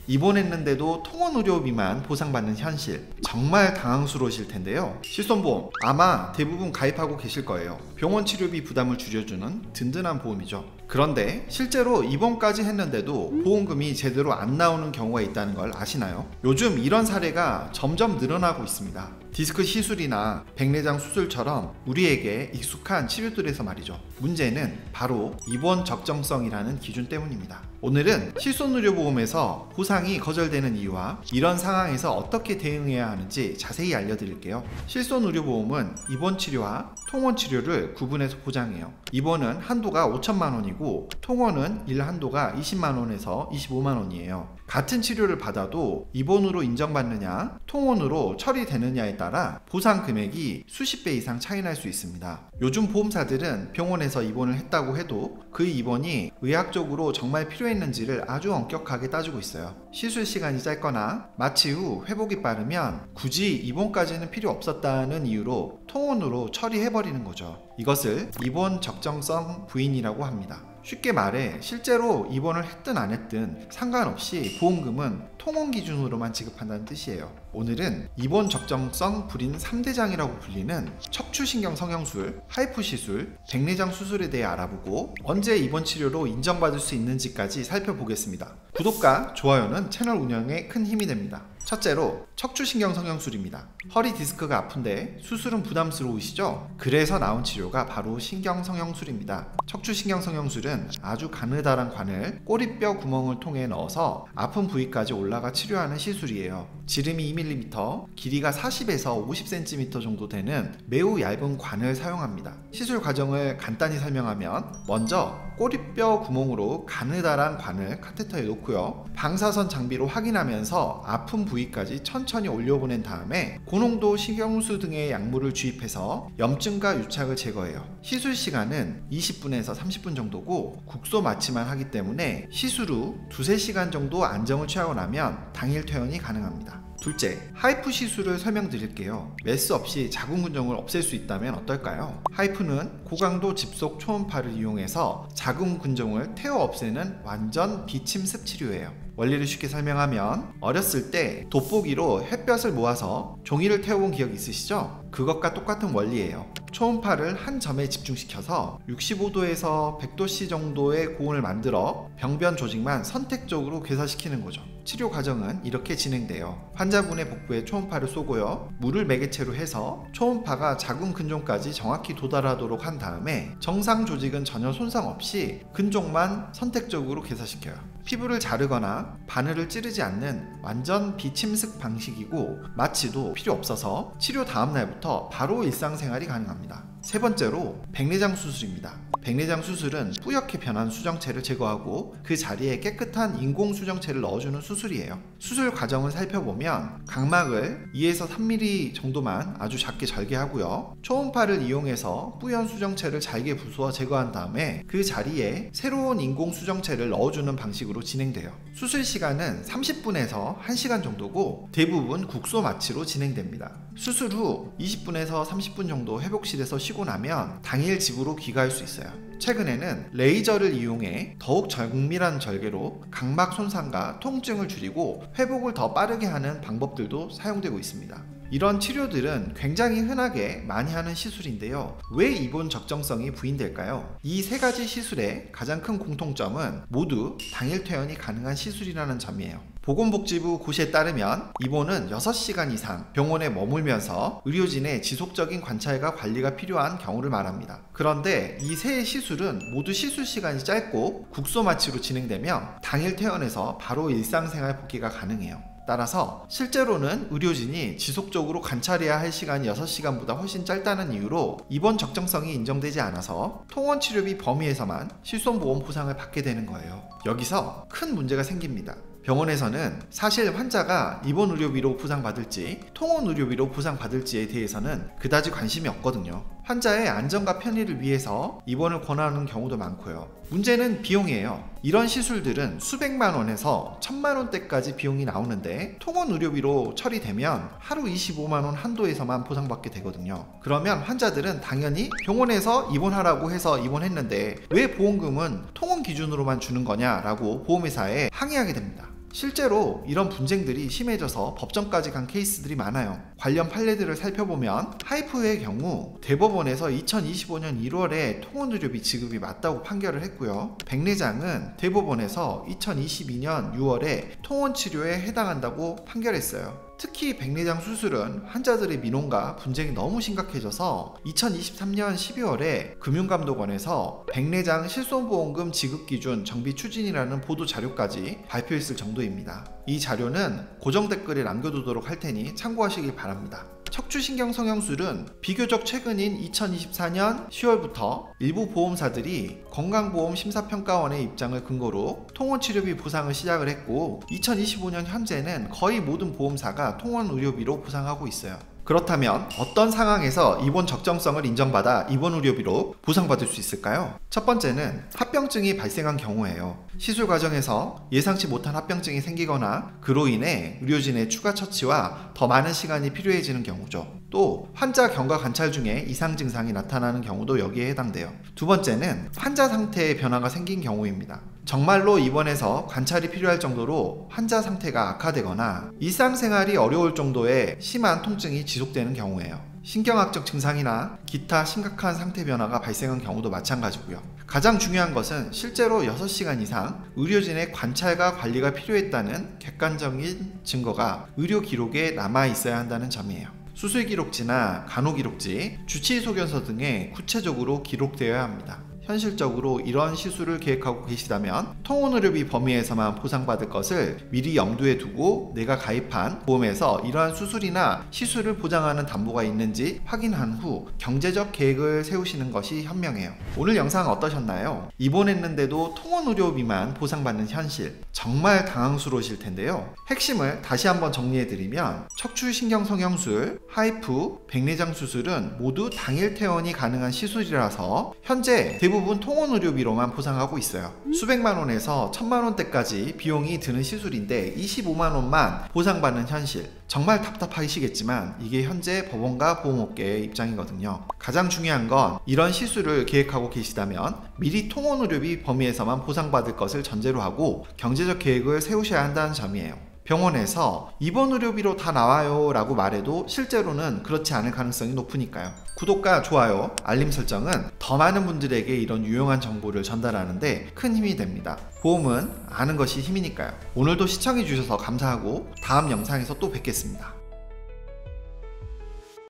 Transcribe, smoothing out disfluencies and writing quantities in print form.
입원했는데도 통원의료비만 보상받는 현실, 정말 당황스러우실 텐데요. 실손보험 아마 대부분 가입하고 계실 거예요. 병원 치료비 부담을 줄여주는 든든한 보험이죠. 그런데 실제로 입원까지 했는데도 보험금이 제대로 안 나오는 경우가 있다는 걸 아시나요? 요즘 이런 사례가 점점 늘어나고 있습니다. 디스크 시술이나 백내장 수술처럼 우리에게 익숙한 치료들에서 말이죠. 문제는 바로 입원 적정성이라는 기준 때문입니다. 오늘은 실손의료보험에서 보상이 거절되는 이유와 이런 상황에서 어떻게 대응해야 하는지 자세히 알려드릴게요. 실손의료보험은 입원 치료와 통원 치료를 구분해서 보장해요. 입원은 한도가 5천만 원이고 통원은 일 한도가 20만 원에서 25만 원이에요. 같은 치료를 받아도 입원으로 인정받느냐 통원으로 처리되느냐에 따라 보상 금액이 수십 배 이상 차이 날 수 있습니다. 요즘 보험사들은 병원에서 입원을 했다고 해도 그 입원이 의학적으로 정말 필요했는지를 아주 엄격하게 따지고 있어요. 시술 시간이 짧거나 마취 후 회복이 빠르면 굳이 입원까지는 필요 없었다는 이유로 통원으로 처리해버리는 거죠. 이것을 입원 적정성 부인이라고 합니다. 쉽게 말해 실제로 입원을 했든 안 했든 상관없이 보험금은 통원 기준으로만 지급한다는 뜻이에요. 오늘은 입원 적정성 불인 3대장이라고 불리는 척추신경 성형술, 하이프 시술, 백내장 수술에 대해 알아보고 언제 입원 치료로 인정받을 수 있는지까지 살펴보겠습니다. 구독과 좋아요는 채널 운영에 큰 힘이 됩니다. 첫째로 척추신경 성형술입니다. 허리 디스크가 아픈데 수술은 부담스러우시죠? 그래서 나온 치료가 바로 신경 성형술입니다. 척추신경 성형술은 아주 가느다란 관을 꼬리뼈 구멍을 통해 넣어서 아픈 부위까지 올라가 치료하는 시술이에요. 지름이 2mm, 길이가 40에서 50cm 정도 되는 매우 얇은 관을 사용합니다. 시술 과정을 간단히 설명하면 먼저 꼬리뼈 구멍으로 가느다란 관을 카테터에 놓고요. 방사선 장비로 확인하면서 아픈 부위까지 천천히 올려보낸 다음에 고농도 식용수 등의 약물을 주입해서 염증과 유착을 제거해요. 시술 시간은 20분에서 30분 정도고 국소 마취만 하기 때문에 시술 후 2~3시간 정도 안정을 취하고 나면 당일 퇴원이 가능합니다. 둘째, 하이프 시술을 설명드릴게요. 메스 없이 자궁 근종을 없앨 수 있다면 어떨까요? 하이프는 고강도 집속 초음파를 이용해서 자궁 근종을 태워 없애는 완전 비침습 치료예요. 원리를 쉽게 설명하면 어렸을 때 돋보기로 햇볕을 모아서 종이를 태워본 기억 있으시죠? 그것과 똑같은 원리예요. 초음파를 한 점에 집중시켜서 65도에서 100도씨 정도의 고온을 만들어 병변 조직만 선택적으로 괴사시키는 거죠. 치료 과정은 이렇게 진행돼요. 환자분의 복부에 초음파를 쏘고요. 물을 매개체로 해서 초음파가 자궁 근종까지 정확히 도달하도록 한 다음에 정상 조직은 전혀 손상 없이 근종만 선택적으로 괴사시켜요. 피부를 자르거나 바늘을 찌르지 않는 완전 비침습 방식이고 마취도 필요 없어서 치료 다음 날부터 바로 일상생활이 가능합니다. 세 번째로 백내장 수술입니다. 백내장 수술은 뿌옇게 변한 수정체를 제거하고 그 자리에 깨끗한 인공 수정체를 넣어주는 수술이에요. 수술 과정을 살펴보면 각막을 2에서 3mm 정도만 아주 작게 절개하고요. 초음파를 이용해서 뿌연 수정체를 잘게 부수어 제거한 다음에 그 자리에 새로운 인공 수정체를 넣어주는 방식으로 진행돼요. 수술 시간은 30분에서 1시간 정도고 대부분 국소 마취로 진행됩니다. 수술 후 20분에서 30분 정도 회복실에서 쉬고 나면 당일 집으로 귀가할 수 있어요. 최근에는 레이저를 이용해 더욱 정밀한 절개로 각막 손상과 통증을 줄이고 회복을 더 빠르게 하는 방법들도 사용되고 있습니다. 이런 치료들은 굉장히 흔하게 많이 하는 시술인데요. 왜 입원 적정성이 부인될까요? 이 세 가지 시술의 가장 큰 공통점은 모두 당일 퇴원이 가능한 시술이라는 점이에요. 보건복지부 고시에 따르면 입원은 6시간 이상 병원에 머물면서 의료진의 지속적인 관찰과 관리가 필요한 경우를 말합니다. 그런데 이 세 시술은 모두 시술 시간이 짧고 국소 마취로 진행되며 당일 퇴원해서 바로 일상생활 복귀가 가능해요. 따라서 실제로는 의료진이 지속적으로 관찰해야 할 시간이 6시간보다 훨씬 짧다는 이유로 입원 적정성이 인정되지 않아서 통원 치료비 범위에서만 실손보험 보상을 받게 되는 거예요. 여기서 큰 문제가 생깁니다. 병원에서는 사실 환자가 입원 의료비로 보상받을지 통원 의료비로 보상받을지에 대해서는 그다지 관심이 없거든요. 환자의 안전과 편의를 위해서 입원을 권하는 경우도 많고요. 문제는 비용이에요. 이런 시술들은 수백만 원에서 1000만 원대까지 비용이 나오는데 통원 의료비로 처리되면 하루 25만 원 한도에서만 보상받게 되거든요. 그러면 환자들은 당연히 병원에서 입원하라고 해서 입원했는데 왜 보험금은 통원 기준으로만 주는 거냐라고 보험회사에 항의하게 됩니다. 실제로 이런 분쟁들이 심해져서 법정까지 간 케이스들이 많아요. 관련 판례들을 살펴보면 하이프의 경우 대법원에서 2025년 1월에 통원의료비 지급이 맞다고 판결을 했고요. 백내장은 대법원에서 2022년 6월에 통원치료에 해당한다고 판결했어요. 특히 백내장 수술은 환자들의 민원과 분쟁이 너무 심각해져서 2023년 12월에 금융감독원에서 백내장 실손보험금 지급기준 정비 추진이라는 보도 자료까지 발표했을 정도입니다. 이 자료는 고정 댓글에 남겨두도록 할 테니 참고하시길 바랍니다. 척추신경 성형술은 비교적 최근인 2024년 10월부터 일부 보험사들이 건강보험심사평가원의 입장을 근거로 통원치료비 보상을 시작을 했고 2025년 현재는 거의 모든 보험사가 통원의료비로 보상하고 있어요. 그렇다면 어떤 상황에서 입원 적정성을 인정받아 입원 의료비로 보상받을 수 있을까요? 첫 번째는 합병증이 발생한 경우예요. 시술 과정에서 예상치 못한 합병증이 생기거나 그로 인해 의료진의 추가 처치와 더 많은 시간이 필요해지는 경우죠. 또 환자 경과 관찰 중에 이상 증상이 나타나는 경우도 여기에 해당돼요. 두 번째는 환자 상태에 변화가 생긴 경우입니다. 정말로 입원해서 관찰이 필요할 정도로 환자 상태가 악화되거나 일상생활이 어려울 정도의 심한 통증이 지속되는 경우예요. 신경학적 증상이나 기타 심각한 상태 변화가 발생한 경우도 마찬가지고요. 가장 중요한 것은 실제로 6시간 이상 의료진의 관찰과 관리가 필요했다는 객관적인 증거가 의료 기록에 남아 있어야 한다는 점이에요. 수술 기록지나 간호 기록지, 주치의 소견서 등에 구체적으로 기록되어야 합니다. 현실적으로 이런 시술을 계획하고 계시다면 통원의료비 범위에서만 보상받을 것을 미리 염두에 두고 내가 가입한 보험에서 이러한 수술이나 시술을 보장하는 담보가 있는지 확인한 후 경제적 계획을 세우시는 것이 현명해요. 오늘 영상 어떠셨나요? 입원했는데도 통원의료비만 보상받는 현실, 정말 당황스러우실 텐데요. 핵심을 다시 한번 정리해드리면 척추신경 성형술, 하이프, 백내장 수술은 모두 당일 퇴원이 가능한 시술이라서 현재 대부분 통원의료비로만 보상하고 있어요. 수백만 원에서 1000만 원대까지 비용이 드는 시술인데 25만 원만 보상받는 현실, 정말 답답하시겠지만 이게 현재 법원과 보험업계의 입장이거든요. 가장 중요한 건 이런 시술을 계획하고 계시다면 미리 통원의료비 범위에서만 보상받을 것을 전제로 하고 경제적 계획을 세우셔야 한다는 점이에요. 병원에서 입원 의료비로 다 나와요 라고 말해도 실제로는 그렇지 않을 가능성이 높으니까요. 구독과 좋아요, 알림 설정은 더 많은 분들에게 이런 유용한 정보를 전달하는데 큰 힘이 됩니다. 보험은 아는 것이 힘이니까요. 오늘도 시청해주셔서 감사하고 다음 영상에서 또 뵙겠습니다.